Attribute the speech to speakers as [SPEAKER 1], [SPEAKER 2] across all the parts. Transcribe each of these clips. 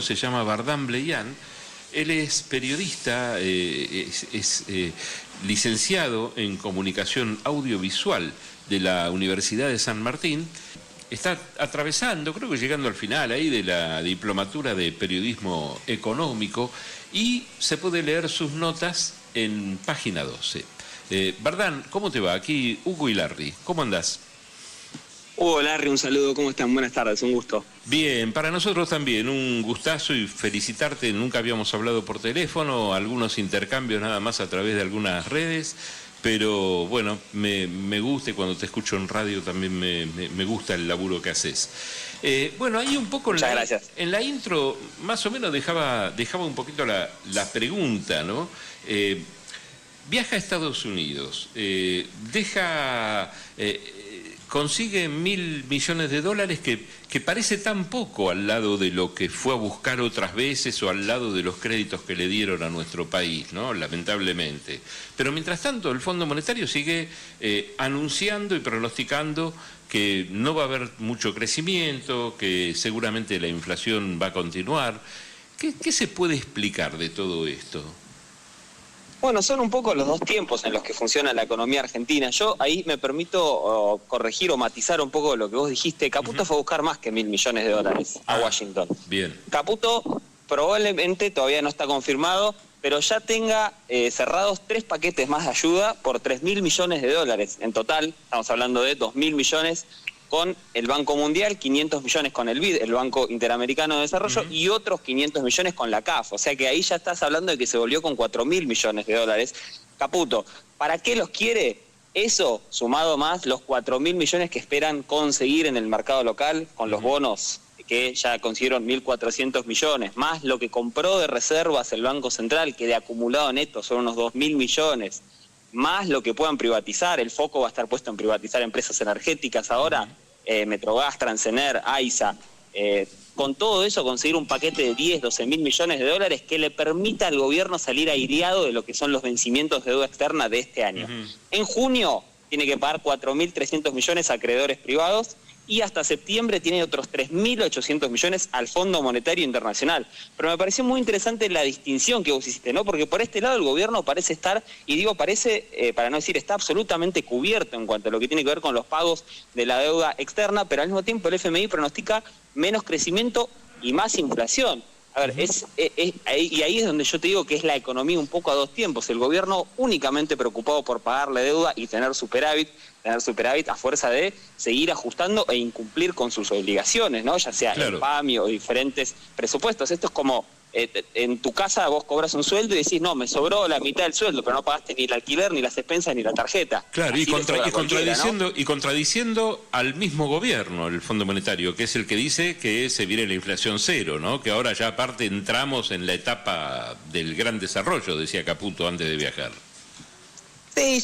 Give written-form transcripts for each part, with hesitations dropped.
[SPEAKER 1] Se llama Bardán Bleyán. Él es periodista, licenciado en comunicación audiovisual de la Universidad de San Martín. Está atravesando, creo que llegando al final ahí de la diplomatura de periodismo económico, y se puede leer sus notas en página 12. Bardán, ¿cómo te va? Aquí Hugo y Larry. ¿Cómo andás?
[SPEAKER 2] Hugo, Larry, un saludo. ¿Cómo están? Buenas tardes, un gusto.
[SPEAKER 1] Bien, para nosotros también, un gustazo y felicitarte. Nunca habíamos hablado por teléfono, algunos intercambios nada más a través de algunas redes, pero bueno, me gusta, y cuando te escucho en radio también me gusta el laburo que haces. Bueno, ahí un poco en la intro más o menos dejaba un poquito la pregunta, ¿no? Viaja a Estados Unidos, consigue $1.000 millones que parece tan poco al lado de lo que fue a buscar otras veces o al lado de los créditos que le dieron a nuestro país, ¿no? Lamentablemente. Pero mientras tanto el Fondo Monetario sigue anunciando y pronosticando que no va a haber mucho crecimiento, que seguramente la inflación va a continuar. ¿Qué se puede explicar de todo esto?
[SPEAKER 2] Bueno, son un poco los dos tiempos en los que funciona la economía argentina. Yo ahí me permito corregir o matizar un poco lo que vos dijiste. Caputo fue a buscar más que $1.000 millones a Washington. Bien. Caputo probablemente todavía no está confirmado, pero ya tenga cerrados 3 paquetes más de ayuda por $3.000 millones. En total, estamos hablando de 2.000 millones con el Banco Mundial, 500 millones con el BID, el Banco Interamericano de Desarrollo, y otros 500 millones con la CAF. O sea que ahí ya estás hablando de que se volvió con $4.000 millones. Caputo, ¿para qué los quiere? Eso, sumado más los 4.000 millones que esperan conseguir en el mercado local con los bonos, que ya consiguieron 1.400 millones, más lo que compró de reservas el Banco Central, que de acumulado neto son unos 2.000 millones, más lo que puedan privatizar. El foco va a estar puesto en privatizar empresas energéticas ahora, Metrogas, Transener, AISA. Con todo eso conseguir un paquete de 10, 12.000 millones de dólares que le permita al gobierno salir aireado de lo que son los vencimientos de deuda externa de este año. En junio tiene que pagar 4.300 millones a acreedores privados, y hasta septiembre tiene otros 3.800 millones al Fondo Monetario Internacional. Pero me pareció muy interesante la distinción que vos hiciste, ¿no? Porque por este lado el gobierno parece estar, y digo parece, para no decir está absolutamente cubierto en cuanto a lo que tiene que ver con los pagos de la deuda externa, pero al mismo tiempo el FMI pronostica menos crecimiento y más inflación. A ver, ahí es donde yo te digo que es la economía un poco a dos tiempos. El gobierno únicamente preocupado por pagar la deuda y tener superávit a fuerza de seguir ajustando e incumplir con sus obligaciones, ¿no? Ya sea el PAMI o diferentes presupuestos. Esto es como en tu casa vos cobras un sueldo y decís, no, me sobró la mitad del sueldo, pero no pagaste ni el alquiler, ni las expensas, ni la tarjeta. Claro,
[SPEAKER 1] y contradiciendo al mismo gobierno, el Fondo Monetario, que es el que dice que se viene la inflación cero, ¿no? Que ahora ya aparte entramos en la etapa del gran desarrollo, decía Caputo antes de viajar.
[SPEAKER 2] Sí,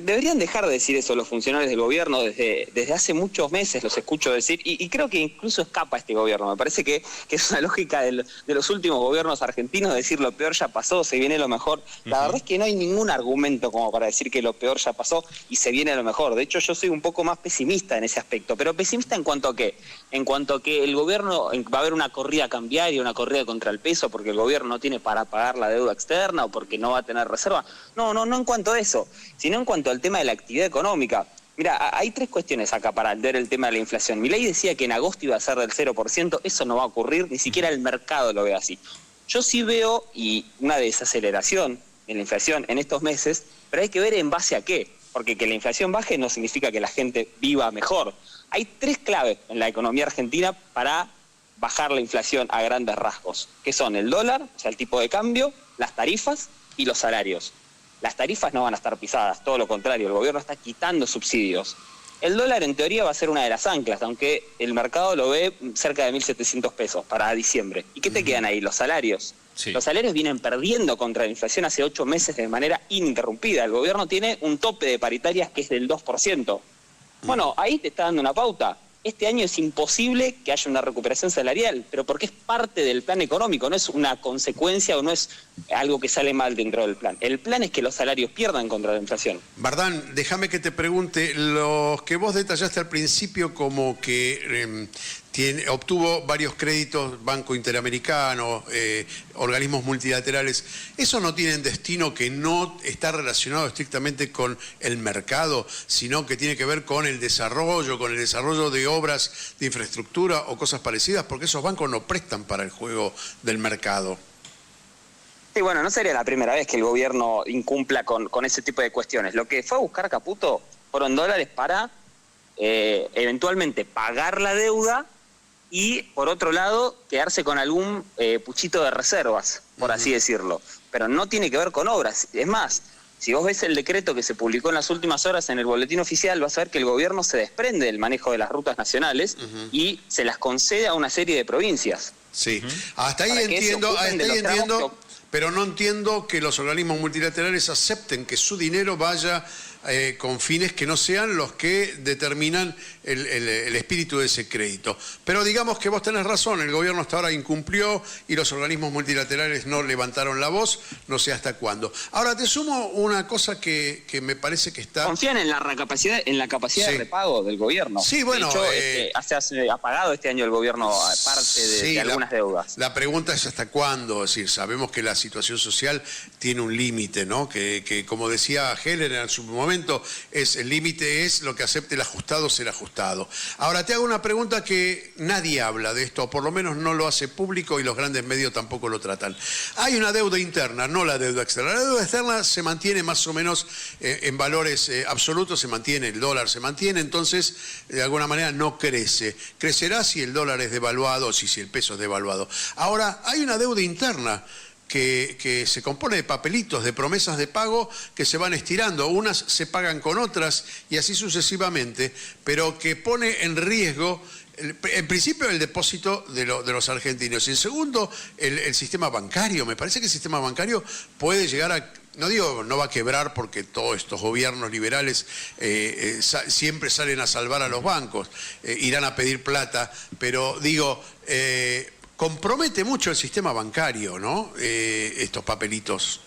[SPEAKER 2] deberían dejar de decir eso los funcionarios del gobierno. Desde hace muchos meses los escucho decir, y creo que incluso escapa este gobierno. Me parece que es una lógica de los últimos gobiernos argentinos, decir lo peor ya pasó, se viene lo mejor. La verdad es que no hay ningún argumento como para decir que lo peor ya pasó y se viene lo mejor. De hecho, yo soy un poco más pesimista en ese aspecto. ¿Pero pesimista en cuanto a qué? En cuanto a que el gobierno va a haber una corrida cambiaria, una corrida contra el peso, porque el gobierno no tiene para pagar la deuda externa o porque no va a tener reserva. No en cuanto a eso, sino en cuanto al tema de la actividad económica. Mira, hay 3 cuestiones acá para ver el tema de la inflación. Milei decía que en agosto iba a ser del 0%, eso no va a ocurrir, ni siquiera el mercado lo ve así. Yo sí veo una desaceleración en la inflación en estos meses, pero hay que ver en base a qué, porque que la inflación baje no significa que la gente viva mejor. Hay 3 claves en la economía argentina para bajar la inflación a grandes rasgos, que son el dólar, o sea, el tipo de cambio, las tarifas y los salarios. Las tarifas no van a estar pisadas, todo lo contrario, el gobierno está quitando subsidios. El dólar en teoría va a ser una de las anclas, aunque el mercado lo ve cerca de 1.700 pesos para diciembre. ¿Y qué te quedan ahí? Los salarios. Sí. Los salarios vienen perdiendo contra la inflación hace 8 meses de manera ininterrumpida. El gobierno tiene un tope de paritarias que es del 2%. Bueno, ahí te está dando una pauta. Este año es imposible que haya una recuperación salarial, pero porque es parte del plan económico, no es una consecuencia o no es algo que sale mal dentro del plan. El plan es que los salarios pierdan contra la inflación.
[SPEAKER 3] Bardán, déjame que te pregunte, los que vos detallaste al principio como que obtuvo varios créditos, Banco Interamericano, organismos multilaterales. ¿Eso no tiene destino que no está relacionado estrictamente con el mercado, sino que tiene que ver con el desarrollo de obras de infraestructura o cosas parecidas? Porque esos bancos no prestan para el juego del mercado.
[SPEAKER 2] Sí, bueno, no sería la primera vez que el gobierno incumpla con ese tipo de cuestiones. Lo que fue a buscar Caputo fueron dólares para eventualmente pagar la deuda y, por otro lado, quedarse con algún puchito de reservas, por así decirlo. Pero no tiene que ver con obras. Es más, si vos ves el decreto que se publicó en las últimas horas en el Boletín Oficial, vas a ver que el gobierno se desprende del manejo de las rutas nacionales y se las concede a una serie de provincias.
[SPEAKER 3] Sí, hasta ahí entiendo, pero no entiendo que los organismos multilaterales acepten que su dinero vaya con fines que no sean los que determinan el espíritu de ese crédito. Pero digamos que vos tenés razón, el gobierno hasta ahora incumplió y los organismos multilaterales no levantaron la voz, no sé hasta cuándo. Ahora te sumo una cosa que me parece que está...
[SPEAKER 2] Confían en la capacidad de repago del gobierno.
[SPEAKER 3] Sí, bueno...
[SPEAKER 2] De hecho, ha pagado este año el gobierno parte de algunas deudas.
[SPEAKER 3] La pregunta es hasta cuándo, es decir, sabemos que la situación social tiene un límite, ¿no? Que como decía Heller en su momento, el límite es lo que acepte el ajustado será ajustado. Ahora te hago una pregunta que nadie habla de esto, o por lo menos no lo hace público y los grandes medios tampoco lo tratan. Hay una deuda interna, no la deuda externa. La deuda externa se mantiene más o menos en valores absolutos, se mantiene, el dólar se mantiene, entonces de alguna manera no crece. Crecerá si el dólar es devaluado o si el peso es devaluado. Ahora, hay una deuda interna que se compone de papelitos, de promesas de pago que se van estirando. Unas se pagan con otras y así sucesivamente, pero que pone en riesgo, en principio, el depósito de los argentinos. Y en segundo, el sistema bancario. Me parece que el sistema bancario puede llegar a... No digo, no va a quebrar porque todos estos gobiernos liberales siempre salen a salvar a los bancos, irán a pedir plata, pero digo... compromete mucho el sistema bancario, ¿no? Estos papelitos.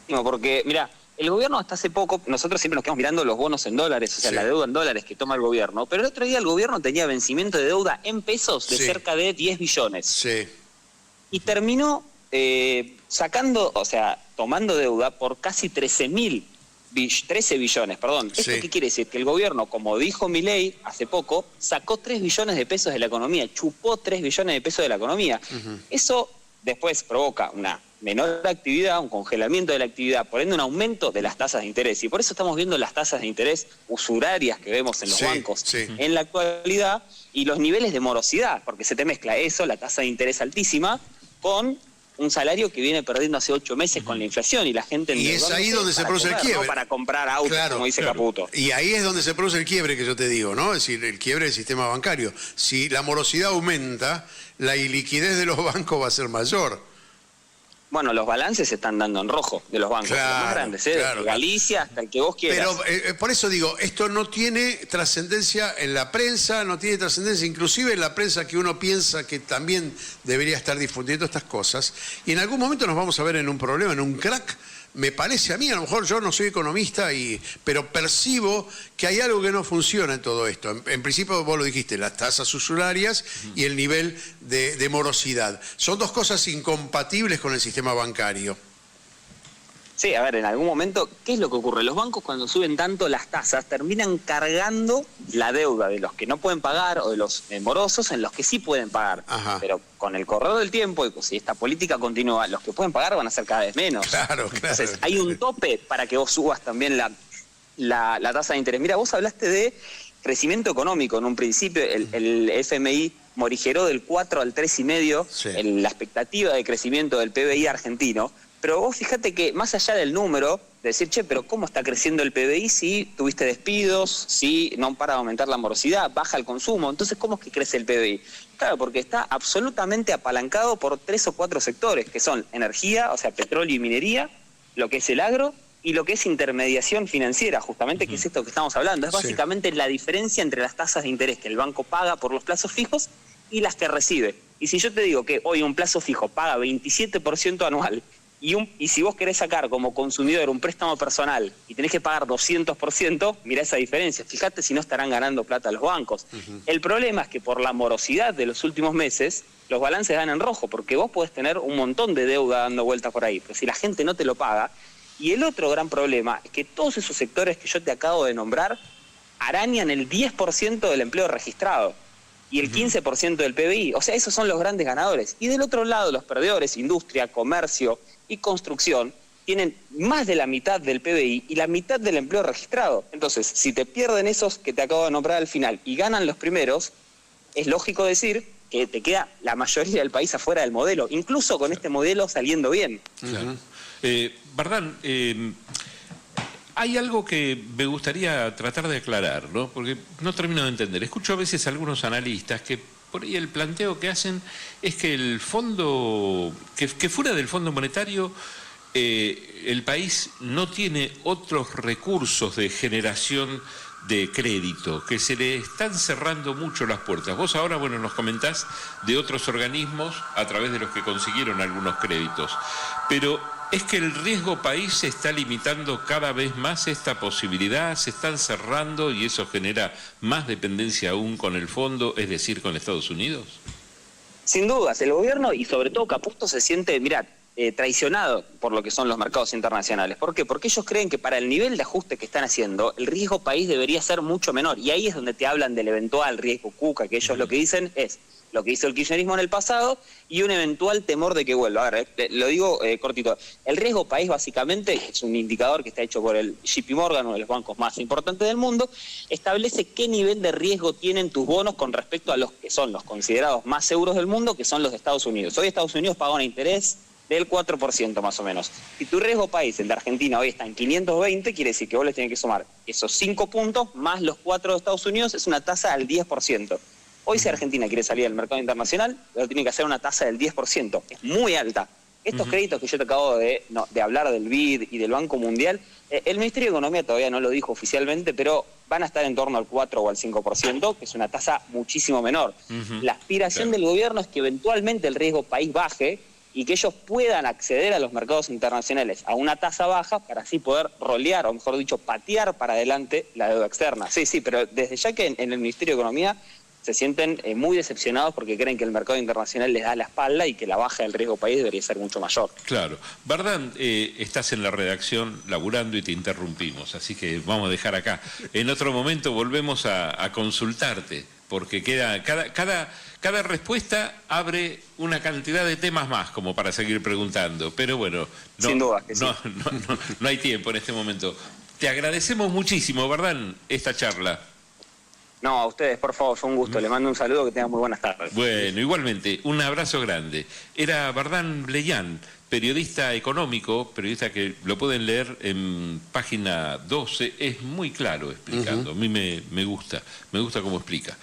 [SPEAKER 2] No, porque, mira, el gobierno hasta hace poco, nosotros siempre nos quedamos mirando los bonos en dólares, o sea, la deuda en dólares que toma el gobierno, pero el otro día el gobierno tenía vencimiento de deuda en pesos de cerca de 10 billones.
[SPEAKER 3] Sí.
[SPEAKER 2] Y terminó tomando deuda por casi 13 billones, perdón. ¿Esto qué quiere decir? Que el gobierno, como dijo Milei hace poco, sacó 3 billones de pesos de la economía, chupó 3 billones de pesos de la economía. Eso después provoca una menor actividad, un congelamiento de la actividad, por ende un aumento de las tasas de interés. Y por eso estamos viendo las tasas de interés usurarias que vemos en los bancos en la actualidad y los niveles de morosidad, porque se te mezcla eso, la tasa de interés altísima, con un salario que viene perdiendo hace 8 meses con la inflación y la gente...
[SPEAKER 3] Y es ahí donde se produce el quiebre.
[SPEAKER 2] No para comprar autos, como dice Caputo.
[SPEAKER 3] Y ahí es donde se produce el quiebre que yo te digo, ¿no? Es decir, el quiebre del sistema bancario. Si la morosidad aumenta, la iliquidez de los bancos va a ser mayor.
[SPEAKER 2] Bueno, los balances se están dando en rojo de los bancos, los más grandes, de Galicia hasta el que vos quieras.
[SPEAKER 3] Pero por eso digo, esto no tiene trascendencia en la prensa, no tiene trascendencia inclusive en la prensa que uno piensa que también debería estar difundiendo estas cosas. Y en algún momento nos vamos a ver en un problema, en un crack. Me parece a mí, a lo mejor yo no soy economista, pero percibo que hay algo que no funciona en todo esto. En principio vos lo dijiste, las tasas usurarias y el nivel de morosidad. Son dos cosas incompatibles con el sistema bancario.
[SPEAKER 2] Sí, a ver, en algún momento, ¿qué es lo que ocurre? Los bancos cuando suben tanto las tasas terminan cargando la deuda de los que no pueden pagar o de los morosos en los que sí pueden pagar. Pero con el correr del tiempo, y si esta política continúa, los que pueden pagar van a ser cada vez menos. Entonces, hay un tope para que vos subas también la tasa de interés. Mira, vos hablaste de crecimiento económico en un principio, el FMI morigeró del 4 al 3,5 la expectativa de crecimiento del PBI argentino. Pero vos fíjate que más allá del número, de decir, pero ¿cómo está creciendo el PBI si tuviste despidos, si no para de aumentar la morosidad, baja el consumo? Entonces, ¿cómo es que crece el PBI? Claro, porque está absolutamente apalancado por 3 o 4 sectores, que son energía, o sea, petróleo y minería, lo que es el agro, y lo que es intermediación financiera, justamente, que es esto que estamos hablando. Es básicamente la diferencia entre las tasas de interés que el banco paga por los plazos fijos y las que recibe. Y si yo te digo que hoy un plazo fijo paga 27% anual, Y si vos querés sacar como consumidor un préstamo personal y tenés que pagar 200%, mirá esa diferencia. Fíjate si no estarán ganando plata los bancos. El problema es que por la morosidad de los últimos meses, los balances dan en rojo, porque vos podés tener un montón de deuda dando vueltas por ahí, pero si la gente no te lo paga. Y el otro gran problema es que todos esos sectores que yo te acabo de nombrar arañan el 10% del empleo registrado y el 15% del PBI. O sea, esos son los grandes ganadores. Y del otro lado, los perdedores, industria, comercio y construcción, tienen más de la mitad del PBI y la mitad del empleo registrado. Entonces, si te pierden esos que te acabo de nombrar al final y ganan los primeros, es lógico decir que te queda la mayoría del país afuera del modelo, incluso con este modelo saliendo bien.
[SPEAKER 1] Claro. Bardán, hay algo que me gustaría tratar de aclarar, ¿no? Porque no termino de entender. Escucho a veces a algunos analistas que por ahí el planteo que hacen es que el fondo, que fuera del Fondo Monetario, el país no tiene otros recursos de generación de crédito, que se le están cerrando mucho las puertas. Vos ahora, bueno, nos comentás de otros organismos a través de los que consiguieron algunos créditos, pero ¿es que el riesgo país se está limitando cada vez más esta posibilidad? ¿Se están cerrando y eso genera más dependencia aún con el fondo, es decir, con Estados Unidos?
[SPEAKER 2] Sin dudas, el gobierno y sobre todo Capustos se siente, mirá, traicionado por lo que son los mercados internacionales. ¿Por qué? Porque ellos creen que para el nivel de ajuste que están haciendo, el riesgo país debería ser mucho menor. Y ahí es donde te hablan del eventual riesgo Cuca, que ellos lo que dicen es lo que hizo el kirchnerismo en el pasado y un eventual temor de que vuelva. A ver, lo digo cortito. El riesgo país básicamente es un indicador que está hecho por el JP Morgan, uno de los bancos más importantes del mundo, establece qué nivel de riesgo tienen tus bonos con respecto a los que son los considerados más seguros del mundo, que son los de Estados Unidos. Hoy Estados Unidos paga un interés del 4% más o menos. Si tu riesgo país, el de Argentina, hoy está en 520, quiere decir que vos le tenés que sumar esos 5 puntos más los 4 de Estados Unidos, es una tasa del 10%. Hoy si Argentina quiere salir al mercado internacional, pero tiene que hacer una tasa del 10%. Es muy alta. Estos créditos que yo te acabo de hablar del BID y del Banco Mundial, el Ministerio de Economía todavía no lo dijo oficialmente, pero van a estar en torno al 4 o al 5%, que es una tasa muchísimo menor. La aspiración del gobierno es que eventualmente el riesgo país baje y que ellos puedan acceder a los mercados internacionales a una tasa baja para así poder rolear, o mejor dicho, patear para adelante la deuda externa. Sí, pero desde ya que en el Ministerio de Economía se sienten muy decepcionados porque creen que el mercado internacional les da la espalda y que la baja del riesgo país debería ser mucho mayor.
[SPEAKER 1] Claro. Bardán, estás en la redacción laburando y te interrumpimos, así que vamos a dejar acá. En otro momento volvemos a consultarte, porque queda cada respuesta abre una cantidad de temas más como para seguir preguntando, pero bueno,
[SPEAKER 2] sin duda que sí.
[SPEAKER 1] No hay tiempo en este momento. Te agradecemos muchísimo, Bardán, esta charla.
[SPEAKER 2] No, a ustedes, por favor, fue un gusto. Les mando un saludo, que tengan muy buenas tardes.
[SPEAKER 1] Bueno, igualmente, un abrazo grande. Era Bardán Bleyán, periodista económico, periodista que lo pueden leer en página 12, es muy claro explicando. A mí me gusta cómo explica.